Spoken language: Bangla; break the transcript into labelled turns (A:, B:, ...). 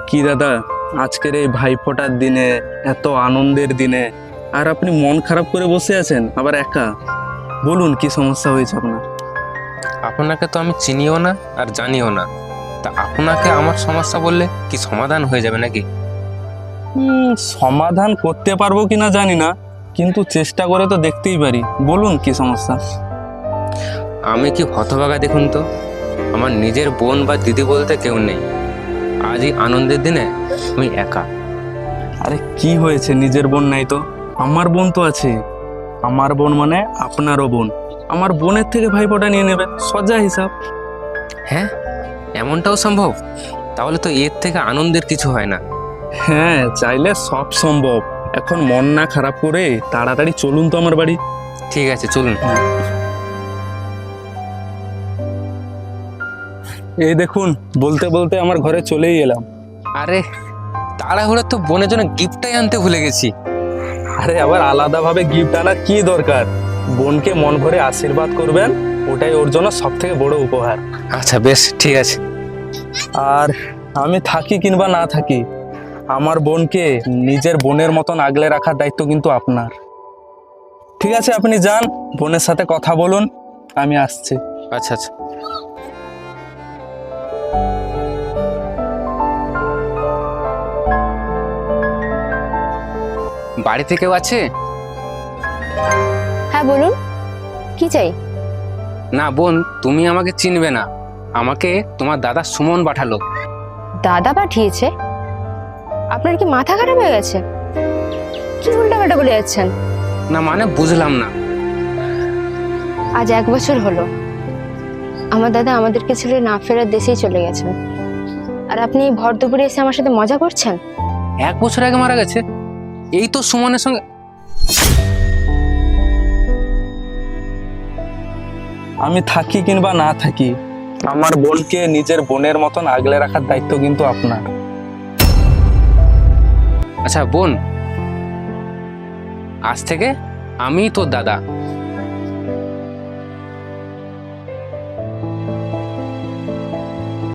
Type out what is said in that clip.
A: কি দাদা, আজকের এই ভাইফোঁটার দিনে, এত আনন্দের দিনে, আর আপনি মন খারাপ করে বসে আছেন, আবার একা। বলুন কি সমস্যা হয়েছে আপনার?
B: আপনাকে তো আমি চিনিও না আর জানিও না, তা আপনাকে আমার সমস্যা বললে কি সমাধান হয়ে যাবে নাকি?
A: সমাধান করতে পারবো কিনা জানি না, কিন্তু চেষ্টা করে তো দেখতেই পারি। বলুন কি সমস্যা।
B: আমি কি হতভাগা দেখুন তো, আমার নিজের বোন বা দিদি বলতে কেউ নেই। আজ এই আনন্দের দিনে আমি একা।
A: আরে কি হয়েছে, নিজের বোন নাই তো? আমার বোন তো আছে। আমার বোন মানে আপনারও বোন। আমার বোনের থেকে ভাইফোঁটা নিয়ে নেবেন, সোজা হিসাব।
B: হ্যাঁ, এমনটাও সম্ভব? তাহলে তো এর থেকে আনন্দের কিছু হয় না।
A: হ্যাঁ, চাইলে সব সম্ভব। এখন মন না খারাপ করে তাড়াতাড়ি চলুন তো আমার বাড়ি।
B: ঠিক আছে, চলুন।
A: এই দেখুন, বলতে বলতে আমার ঘরে চলেই এলাম।
B: আরে তাড়াহুড়ো তো বোনের জন্য গিফটটাই আনতে ভুলে গেছি।
A: আরে আবার আলাদাভাবে গিফট আনার কি দরকার? বোনকে মন ভরে আশীর্বাদ করবেন, ওটাই ওর জন্য সব থেকে বড় উপহার।
B: আচ্ছা বেশ, ঠিক আছে।
A: আর আমি থাকি কিংবা না থাকি, আমার বোনকে নিজের বোনের মতন আগলে রাখার দায়িত্ব কিন্তু আপনার। ঠিক আছে, আপনি যান, বোনের সাথে কথা বলুন, আমি আসছি।
B: আচ্ছা আচ্ছা। বাড়িতে কেউ আছে?
C: হ্যাঁ বলুন, কি চাই?
B: না বোন, তুমি আমাকে চিনবে না। আমাকে তোমার দাদা সুমন পাঠালো।
C: দাদা পাঠিয়েছে? আপনার কি মাথা খারাপ হয়ে গেছে? কি উল্টাপাল্টা বলে যাচ্ছেন?
B: না মানে বুঝলাম না।
C: আজ 1 বছর হলো আমার দাদা আমাদেরকে ছেড়ে না ফেরার দেশেই চলে গেছেন, আর আপনি ভর দুপুরে এসে আমার সাথে মজা করছেন।
B: 1 বছর আগে মারা গেছে? এই তো সুমনের সঙ্গে।
A: আমি থাকি কিংবা না থাকি, আমার বোনকে নিজের বোনের মতন আগলে রাখার দায়িত্ব কিন্তু আপনার।
B: আচ্ছা বোন, আজ থেকে আমি তোর দাদা।